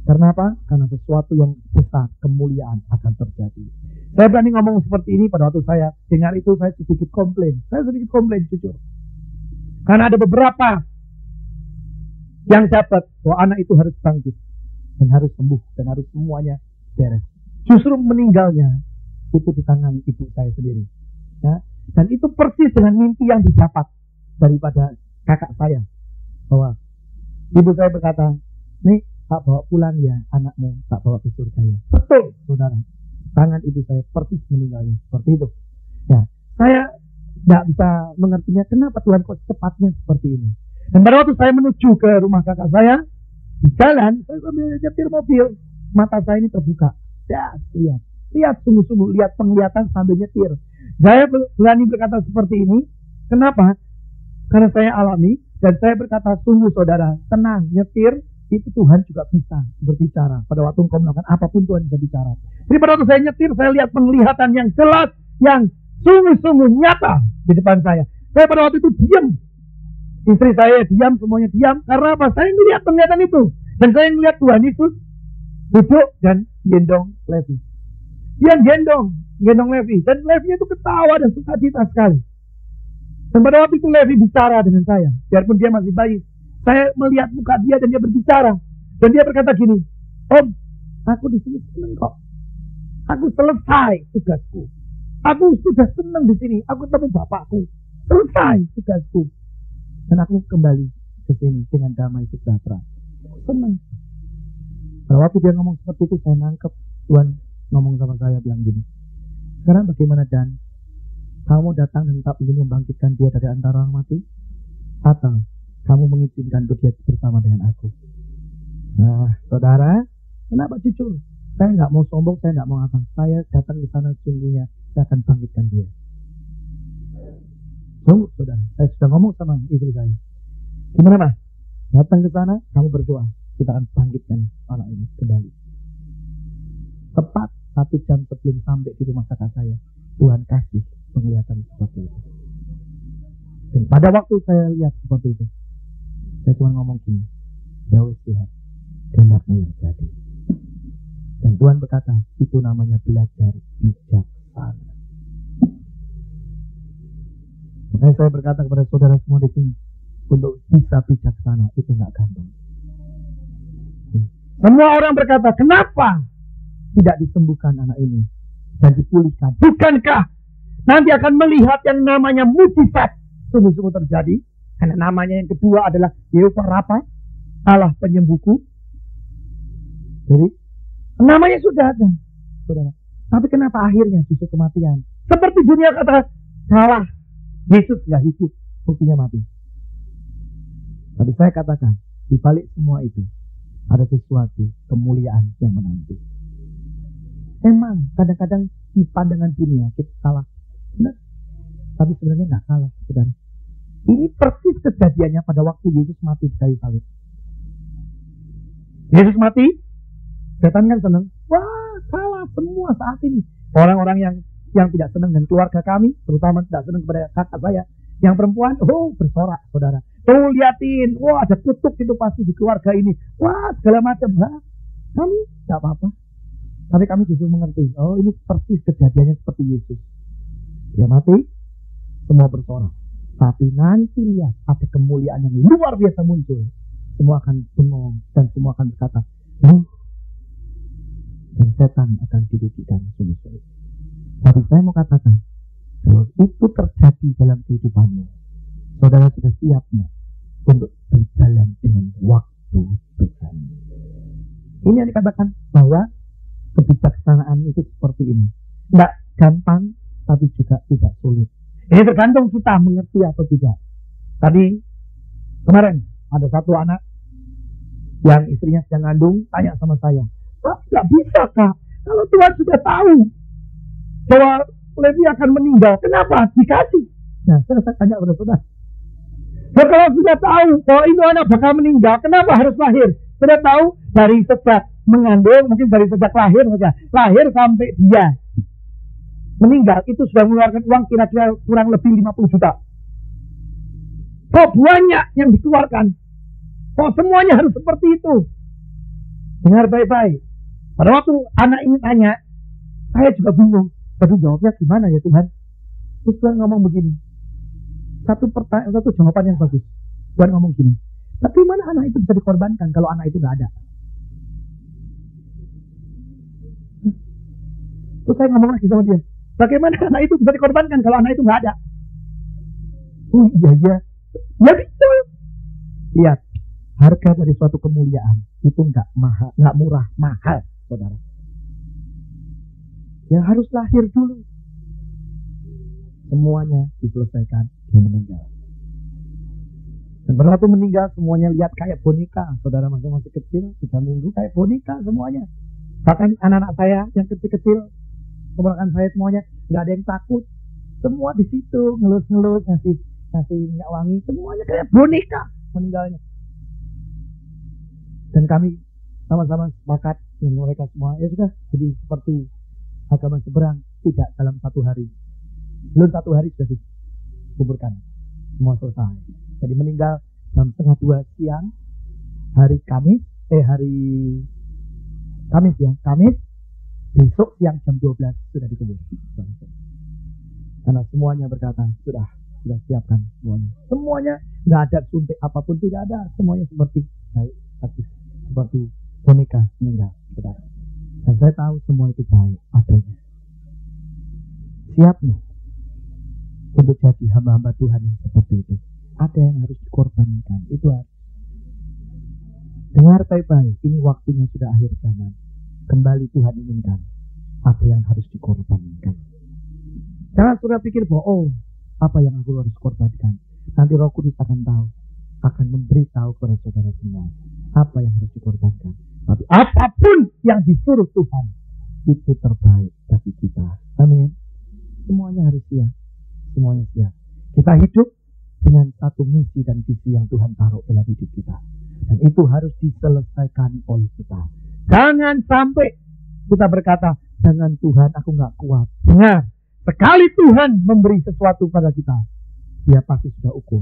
Karena apa? Karena sesuatu yang besar, kemuliaan akan terjadi. Saya berani ngomong seperti ini pada waktu saya dengar itu, saya sedikit komplain. Jujur. Karena ada beberapa yang dapat bahwa anak itu harus bangkit. Dan harus sembuh. Dan harus semuanya beres. Justru meninggalnya itu di tangan ibu saya sendiri. Ya. Dan itu persis dengan mimpi yang didapat daripada kakak saya. Bahwa ibu saya berkata, nih, tak bawa pulang ya anakmu, tak bawa ke surga ya. Betul, saudara. Tangan ibu saya persis meninggalnya. Seperti itu. Ya, saya tidak bisa mengertinya kenapa Tuhan kok cepatnya seperti ini. Dan pada waktu saya menuju ke rumah kakak saya, di jalan, saya sambil nyetir mobil, mata saya ini terbuka. Ya, lihat sungguh-sungguh, lihat penglihatan sambil nyetir. Saya berani berkata seperti ini. Kenapa? Karena saya alami, dan saya berkata, sungguh saudara, tenang, nyetir, itu Tuhan juga bisa berbicara. Pada waktu engkau melakukan apapun Tuhan bisa bicara. Jadi pada waktu saya nyetir, saya lihat penglihatan yang jelas, yang sungguh-sungguh nyata di depan saya. Saya pada waktu itu diam. Istri saya diam, semuanya diam. Karena apa? Saya melihat penglihatan itu. Dan saya melihat Tuhan Yesus duduk dan gendong Levi. Dia gendong Levi. Dan Levi itu ketawa dan sukacita sekali. Dan pada waktu itu Levi bicara dengan saya. Biarpun dia masih bayi. Saya melihat muka dia dan dia berbicara. Dan dia berkata gini, Om, aku di sini senang kok. Aku selesai tugasku. Aku sudah senang di sini. Aku ketemu bapakku. Selesai tugasku. Dan aku kembali ke sini dengan damai sejahtera. Senang. Pada waktu dia ngomong seperti itu, saya nangkep. Tuhan ngomong sama saya, bilang gini. Sekarang bagaimana Dan? Kamu datang dan tak ingin membangkitkan dia dari antara orang mati? Atau kamu mengizinkan untuk dia bersama dengan aku? Nah, saudara, kenapa jujur? Saya nggak mau sombong, saya nggak mau apa. Saya datang ke sana sungguhnya, saya akan bangkitkan dia. Sungguh, saudara, saya sudah ngomong sama istri saya. Gimana, Mas? Datang ke sana, kamu berdoa. Kita akan bangkitkan anak ini kembali. Tepat 1 jam sebelum sampai di rumah kakak saya, Tuhan kasih penglihatan seperti itu. Dan pada waktu saya lihat seperti itu, saya cuma ngomong gini, ya wis Tuhan, kehendakmu yang jadi. Dan Tuhan berkata, itu namanya belajar bijaksana. Makanya saya berkata kepada saudara semua di sini, untuk bisa bijaksana itu nggak gampang. Semua orang berkata, kenapa tidak disembuhkan anak ini dan dipulihkan? Bukankah nanti akan melihat yang namanya mujizat sungguh-sungguh terjadi? Karena namanya yang kedua adalah Yehova Rafa, Allah penyembuhku. Jadi namanya sudah ada, saudara. Tapi kenapa akhirnya justru kematian? Seperti dunia kata salah, Yesus nggak hidup, buktinya mati. Tapi saya katakan, di balik semua itu ada sesuatu kemuliaan yang menanti. Emang kadang-kadang di pandangan dunia kita salah, benar. Tapi sebenarnya nggak salah, saudara. Ini persis kejadiannya pada waktu Yesus mati di kayu salib. Yesus mati, setan kan senang. Wah, salah semua saat ini. Orang-orang yang tidak senang dengan keluarga kami, terutama tidak senang kepada kakak saya, yang perempuan, bersorak, saudara. Tuh liatin, wah ada kutuk itu pasti di keluarga ini. Wah, segala macam. Kami tidak apa-apa. Tapi kami justru mengerti, ini persis kejadiannya seperti Yesus. Dia mati, semua bersorak. Tapi nanti lihat, ada kemuliaan yang luar biasa muncul. Semua akan bengong dan semua akan berkata, dan setan akan didudukan sungguh-sungguh. Tapi saya mau katakan, kalau itu terjadi dalam kehidupanmu, saudara sudah siapnya untuk berjalan dengan waktu Tuhan. Ini yang dikatakan bahwa kebijaksanaan itu seperti ini. Tidak gampang, tapi juga tidak sulit. Ini tergantung kita mengerti atau tidak. Tadi, kemarin, ada satu anak yang istrinya sedang ngandung, tanya sama saya, "Pak, nggak bisa Kak, kalau Tuhan sudah tahu bahwa Levi akan meninggal, kenapa dikasih?" Nah, saya tanya kepada saudara, "Ya kalau sudah tahu bahwa itu anak bakal meninggal, kenapa harus lahir?" Sudah tahu dari sejak mengandung, mungkin dari sejak lahir saja, lahir sampai dia meninggal, itu sudah mengeluarkan uang kira-kira kurang lebih 50 juta. Kok banyak yang dikeluarkan? Kok semuanya harus seperti itu? Dengar baik-baik. Pada waktu anak ini tanya, saya juga bingung. Aduh, jawabnya gimana ya Tuhan? Terus Tuhan ngomong begini. Satu jawaban yang bagus. Tuhan ngomong gini. Tapi mana anak itu bisa dikorbankan kalau anak itu nggak ada? Terus saya ngomong lagi sama dia. Bagaimana anak itu bisa dikorbankan kalau anak itu nggak ada? Oh iya. Ya bisa. Lihat, harga dari suatu kemuliaan itu nggak murah, mahal, saudara. Ya harus lahir dulu. Semuanya diselesaikan, dia meninggal. Dan pada waktu meninggal semuanya lihat kayak boneka. Saudara masih kecil, 3 minggu kayak boneka semuanya. Bahkan anak-anak saya yang kecil-kecil, keponakan saya semuanya nggak ada yang takut. Semua di situ ngelus-ngelus, ngasih minyak wangi, semuanya kayak boneka meninggalnya. Dan kami sama-sama sepakat dengan mereka semua, ya sudah, jadi seperti agama seberang, tidak dalam 1 hari. Belum 1 hari sudah dikuburkan, semua selesai. Jadi meninggal jam 1:30 siang hari Kamis, besok siang jam 12 sudah dikubur. Karena semuanya berkata, sudah siapkan semuanya. Semuanya, nggak ada suntik apapun, tidak ada. Semuanya seperti boneka meninggal. Saudara. Dan saya tahu semua itu baik adanya. Siapnya untuk jadi hamba-hamba Tuhan yang seperti itu. Ada yang harus dikorbankan. Itu harus. Dengar baik-baik, ini waktunya sudah akhir zaman. Kembali Tuhan inginkan. Ada yang harus dikorbankan. Jangan sudah pikir bahwa apa yang aku harus korbankan. Nanti Roh Kudus akan tahu. Akan memberitahu kepada saudara semua. Apa yang harus dikorbankan. Tapi apapun yang disuruh Tuhan. Itu terbaik bagi kita. Amin. Semuanya harus siap. Semuanya siap. Kita hidup dengan satu misi dan visi yang Tuhan taruh dalam hidup kita. Dan itu harus diselesaikan oleh kita. Jangan sampai kita berkata, "Jangan Tuhan, aku gak kuat." Dengar, sekali Tuhan memberi sesuatu pada kita, Dia pasti sudah ukur.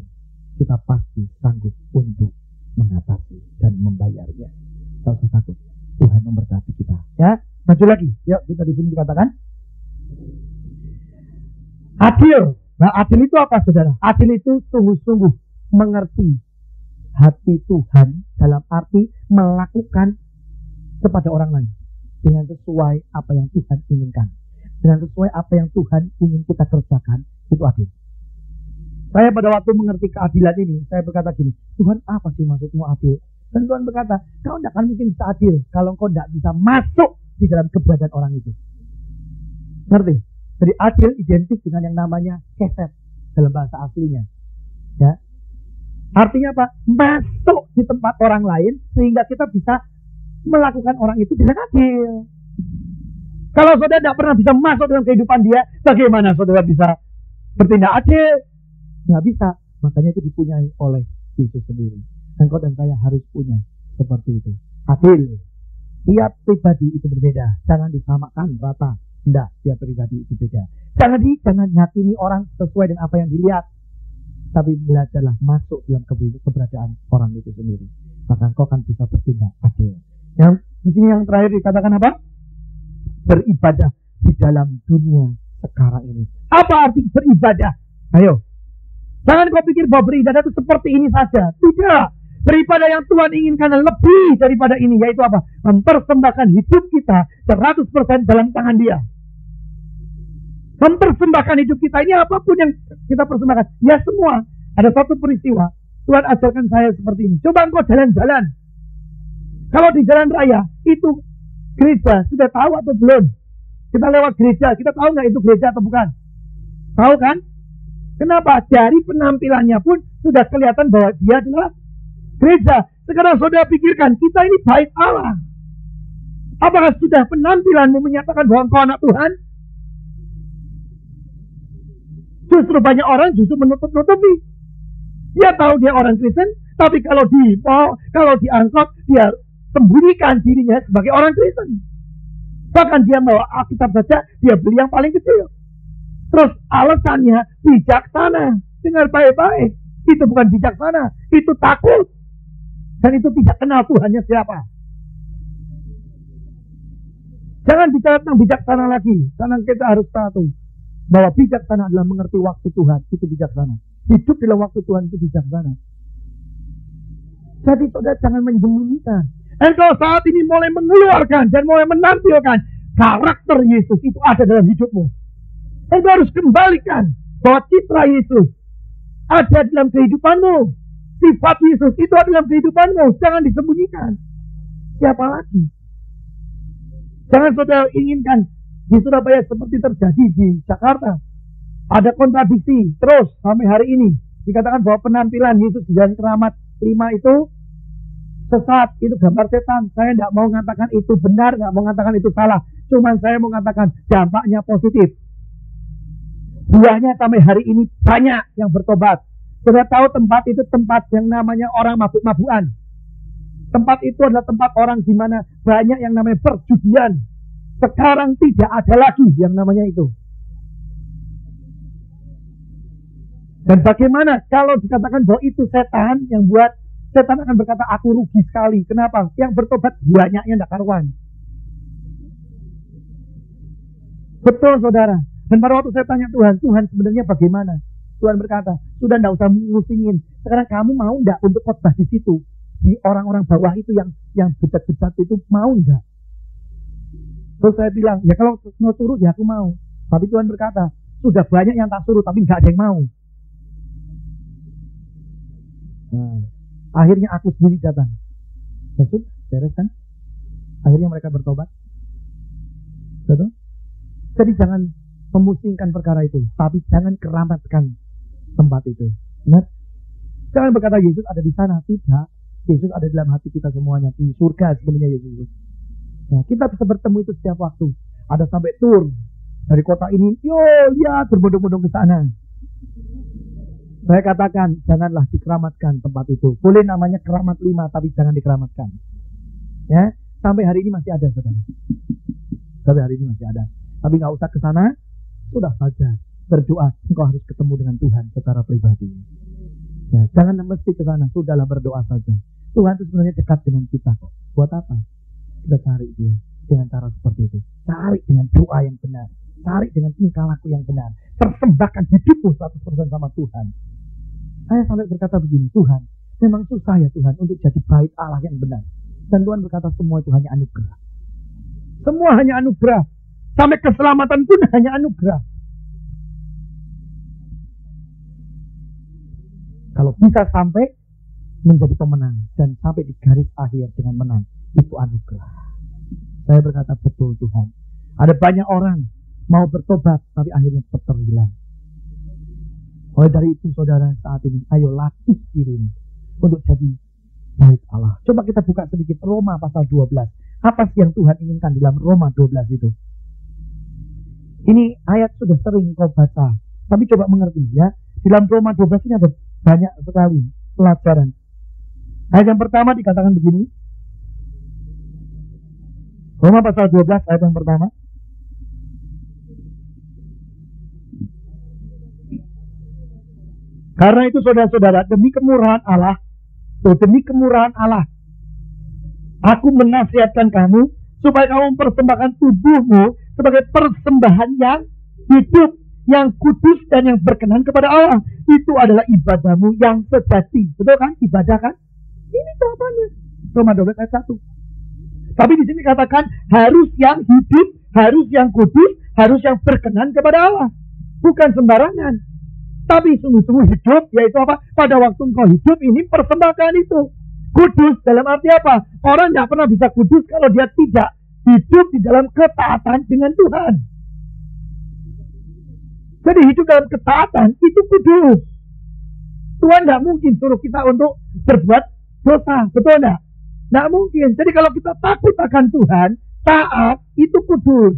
Kita pasti sanggup untuk mengatasi dan membayarnya. Tak usah takut. Tuhan memberkati kita. Ya, maju lagi. Yuk, kita di sini dikatakan adil. Nah, adil itu apa, saudara? Adil itu sungguh-sungguh mengerti hati Tuhan dalam arti melakukan kepada orang lain dengan sesuai apa yang Tuhan inginkan, dengan sesuai apa yang Tuhan ingin kita kerjakan, itu adil. Saya pada waktu mengerti keadilan ini, saya berkata gini, Tuhan apa sih maksudmu adil? Dan Tuhan berkata, kau tidak akan mungkin bisa adil kalau kau tidak bisa masuk di dalam keberadaan orang itu. Ngerti? Jadi adil identik dengan yang namanya keset dalam bahasa aslinya. Ya. Artinya apa? Masuk di tempat orang lain sehingga kita bisa melakukan orang itu dengan adil. Kalau saudara tidak pernah bisa masuk dalam kehidupan dia, bagaimana saudara bisa bertindak adil? Nggak bisa. Makanya itu dipunyai oleh Yesus sendiri. Engkau dan saya harus punya seperti itu. Adil. Tiap pribadi itu berbeda. Jangan disamakan rata. Tidak, tiap pribadi itu beda. Jangan yakini orang sesuai dengan apa yang dilihat. Tapi belajarlah masuk dalam keberadaan orang itu sendiri. Maka engkau akan bisa bertindak adil. Yang di sini yang terakhir dikatakan apa? Beribadah di dalam dunia sekarang ini. Apa arti beribadah? Ayo. Jangan kau pikir bahwa beribadah itu seperti ini saja. Tidak. Beribadah yang Tuhan inginkan lebih daripada ini. Yaitu apa? Mempersembahkan hidup kita 100% dalam tangan Dia. Mempersembahkan hidup kita. Ini apapun yang kita persembahkan. Ya semua. Ada satu peristiwa. Tuhan ajarkan saya seperti ini. Coba engkau jalan-jalan. Kalau di jalan raya, itu gereja. Sudah tahu atau belum? Kita lewat gereja. Kita tahu nggak itu gereja atau bukan? Tahu kan? Kenapa? Dari penampilannya pun sudah kelihatan bahwa dia adalah gereja. Sekarang saudara pikirkan, kita ini bait Allah. Apakah sudah penampilanmu menyatakan bahwa engkau anak Tuhan? Justru banyak orang justru menutup-nutupi. Dia tahu dia orang Kristen, tapi kalau diangkut, dia sembunyikan dirinya sebagai orang Kristen. Bahkan dia bawa Alkitab saja, dia beli yang paling kecil. Terus alasannya bijaksana. Dengar baik-baik. Itu bukan bijaksana. Itu takut. Dan itu tidak kenal Tuhannya siapa. Jangan bicara tentang bijaksana lagi. Karena kita harus tahu bahwa bijaksana adalah mengerti waktu Tuhan. Itu bijaksana. Hidup dalam waktu Tuhan itu bijaksana. Jadi saudara jangan menyembunyikan. Engkau saat ini mulai mengeluarkan dan mulai menampilkan karakter Yesus itu ada dalam hidupmu. Engkau harus kembalikan bahwa citra Yesus ada dalam kehidupanmu. Sifat Yesus itu ada dalam kehidupanmu. Jangan disembunyikan. Siapa lagi? Jangan saudara inginkan di Surabaya seperti terjadi di Jakarta. Ada kontradiksi terus sampai hari ini. Dikatakan bahwa penampilan Yesus di Jalan Keramat 5 itu sesat. Itu gambar setan. Saya tidak mau mengatakan itu benar, tidak mau mengatakan itu salah. Cuman saya mau mengatakan dampaknya positif. Buahnya sampai hari ini banyak yang bertobat. Sudah tahu tempat itu tempat yang namanya orang mabuk-mabukan. Tempat itu adalah tempat orang di mana banyak yang namanya perjudian. Sekarang tidak ada lagi yang namanya itu. Dan bagaimana kalau dikatakan bahwa itu setan yang buat, setan akan berkata aku rugi sekali. Kenapa? Yang bertobat banyaknya tidak karuan. Betul saudara. Dan pada waktu saya tanya Tuhan sebenarnya bagaimana? Tuhan berkata, sudah tidak usah ngusingin. Sekarang kamu mau tidak untuk khotbah di situ? Di orang-orang bawah itu yang bejat-bejat itu mau tidak? Terus saya bilang, ya kalau mau suruh ya aku mau. Tapi Tuhan berkata, sudah banyak yang tak suruh tapi nggak ada yang mau. Nah, akhirnya aku sendiri datang. Betul? Beres kan? Akhirnya mereka bertobat. Betul? Jadi jangan memusingkan perkara itu, tapi jangan keramatkan tempat itu. Benar? Jangan berkata Yesus ada di sana. Tidak. Yesus ada dalam hati kita semuanya. Di surga sebenarnya Yesus. Ya, kita bisa bertemu itu setiap waktu. Ada sampai tur dari kota ini. Yo, lihat berbondong-bondong ke sana. Saya katakan, janganlah dikeramatkan tempat itu. Boleh namanya keramat 5, tapi jangan dikeramatkan. Ya, sampai hari ini masih ada, saudara. Sampai hari ini masih ada. Tapi nggak usah ke sana. Sudah saja berdoa. Engkau harus ketemu dengan Tuhan secara pribadi. Ya, jangan mesti ke sana. Sudahlah berdoa saja. Tuhan itu sebenarnya dekat dengan kita kok. Buat apa? Kita cari Dia dengan cara seperti itu. Cari dengan doa yang benar. Cari dengan tingkah laku yang benar. Persembahkan hidupmu 100% sama Tuhan. Saya sampai berkata begini, Tuhan, memang susah ya Tuhan untuk jadi bait Allah yang benar. Dan Tuhan berkata semua itu hanya anugerah. Semua hanya anugerah. Sampai keselamatan pun hanya anugerah. Kalau bisa sampai menjadi pemenang dan sampai di garis akhir dengan menang, itu anugerah. Saya berkata betul Tuhan. Ada banyak orang mau bertobat tapi akhirnya tetap terhilang. Oleh dari itu saudara, saat ini ayo latih dirimu untuk jadi baik Allah. Coba kita buka sedikit Roma pasal 12. Apa sih yang Tuhan inginkan di dalam Roma 12 itu? Ini ayat sudah sering kau baca, tapi coba mengerti ya. Di dalam Roma 12 ini ada banyak sekali pelajaran. Ayat yang pertama dikatakan begini. Roma pasal 12 ayat yang pertama. Karena itu saudara-saudara, demi kemurahan Allah, aku menasihatkan kamu supaya kamu mempersembahkan tubuhmu sebagai persembahan yang hidup, yang kudus dan yang berkenan kepada Allah. Itu adalah ibadahmu yang sejati. Betul kan? Ibadah kan? Ini jawabannya. Roma 12 ayat 1. Tapi di sini katakan harus yang hidup, harus yang kudus, harus yang berkenan kepada Allah. Bukan sembarangan. Tapi sungguh-sungguh hidup, yaitu apa? Pada waktu engkau hidup ini persembahkan itu. Kudus dalam arti apa? Orang tidak pernah bisa kudus kalau dia tidak hidup di dalam ketaatan dengan Tuhan. Jadi hidup dalam ketaatan itu kudus. Tuhan tidak mungkin suruh kita untuk berbuat dosa, betul tidak? Tidak mungkin. Jadi kalau kita takut akan Tuhan, taat itu kudus.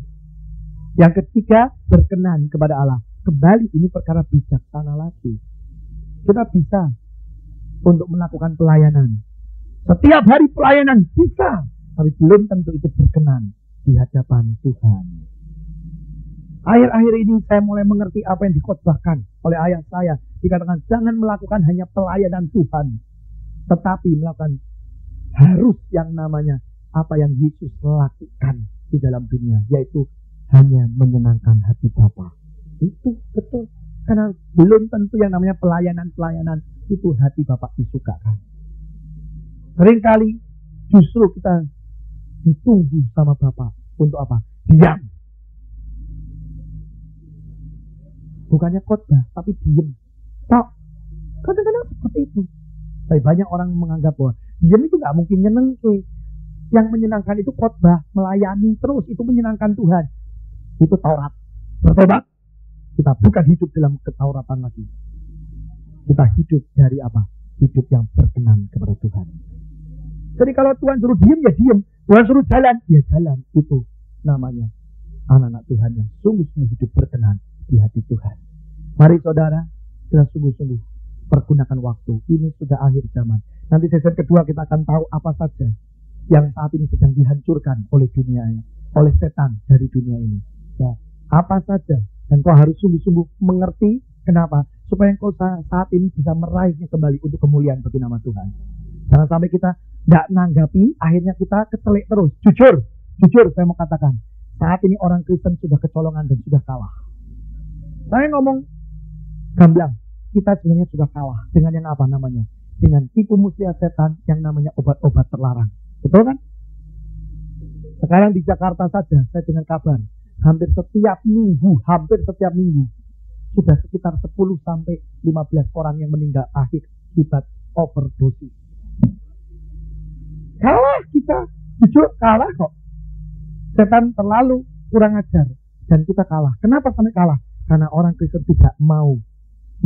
Yang ketiga, berkenan kepada Allah. Kembali ini perkara bijaksana lagi. Kita bisa untuk melakukan pelayanan. Setiap hari pelayanan bisa, tapi belum tentu itu berkenan di hadapan Tuhan. Akhir-akhir ini saya mulai mengerti apa yang dikhotbahkan oleh ayah saya. Dikatakan jangan melakukan hanya pelayanan Tuhan, tetapi melakukan harus yang namanya apa yang Yesus lakukan di dalam dunia, yaitu hanya menyenangkan hati Bapa. Itu betul. Karena belum tentu yang namanya pelayanan-pelayanan itu hati Bapak disukakan. Seringkali justru kita ditunggu sama Bapak untuk apa? Diam. Bukannya khotbah, tapi diam. Tak. Kadang-kadang seperti itu. Tapi banyak orang menganggap bahwa diam itu gak mungkin nyenengke. Yang menyenangkan itu khotbah, melayani terus, itu menyenangkan Tuhan. Itu Taurat. Bertobat. Kita bukan hidup dalam ketauratan lagi. Kita hidup dari apa? Hidup yang berkenan kepada Tuhan. Jadi kalau Tuhan suruh diam, ya diam. Tuhan suruh jalan, ya jalan. Itu namanya anak-anak Tuhan yang sungguh-sungguh hidup berkenan di hati Tuhan. Mari saudara, kita sungguh-sungguh pergunakan waktu. Ini sudah akhir zaman. Nanti sesi kedua kita akan tahu apa saja yang saat ini sedang dihancurkan oleh dunia ini, oleh setan dari dunia ini. Ya, apa saja. Dan kau harus sungguh-sungguh mengerti kenapa. Supaya kau saat ini bisa meraihnya kembali untuk kemuliaan bagi nama Tuhan. Jangan sampai kita tidak nanggapi, akhirnya kita kecelek terus. Jujur saya mau katakan. Saat ini orang Kristen sudah kecolongan dan sudah kalah. Saya ngomong gamblang. Kita sebenarnya sudah kalah. Dengan yang apa namanya? Dengan tipu muslihat setan yang namanya obat-obat terlarang. Betul kan? Sekarang di Jakarta saja saya dengar kabar. Hampir setiap minggu sudah sekitar 10 sampai 15 orang yang meninggal akibat overdosis. Kalah kita, jujur kalah kok. Setan terlalu kurang ajar dan kita kalah. Kenapa sampai kalah? Karena orang Kristen tidak mau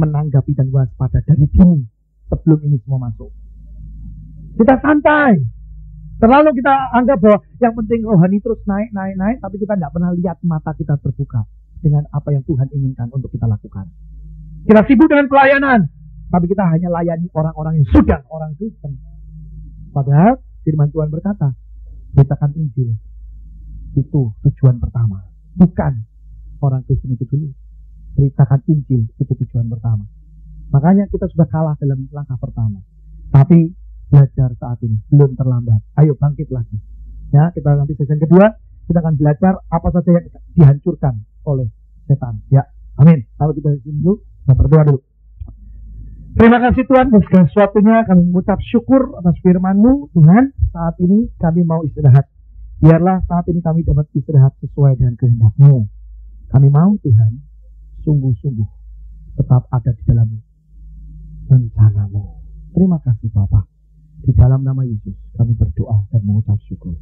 menanggapi dan waspada dari dini sebelum ini semua masuk. Kita santai. Terlalu kita anggap bahwa yang penting rohani terus naik, tapi kita tidak pernah lihat mata kita terbuka dengan apa yang Tuhan inginkan untuk kita lakukan. Kita sibuk dengan pelayanan, tapi kita hanya layani orang-orang yang sudah orang Kristen. Padahal firman Tuhan berkata, beritakan Injil. Itu tujuan pertama. Bukan orang Kristen itu dulu. Beritakan Injil, itu tujuan pertama. Makanya kita sudah kalah dalam langkah pertama. Tapi belajar saat ini, belum terlambat. Ayo bangkit lagi. Ya, kita nanti sesi kedua, kita akan belajar apa saja yang dihancurkan oleh setan. Ya, amin. Kalau kita di sini dulu, kita berdoa dulu. Terima kasih Tuhan atas segala sesuatunya. Kami mengucap syukur atas firman-Mu, Tuhan. Saat ini kami mau istirahat. Biarlah saat ini kami dapat istirahat sesuai dengan kehendak-Mu. Kami mau Tuhan, sungguh-sungguh tetap ada di dalam rencanamu. Terima kasih Bapa. Di dalam nama Yesus kami berdoa dan mengucap syukur.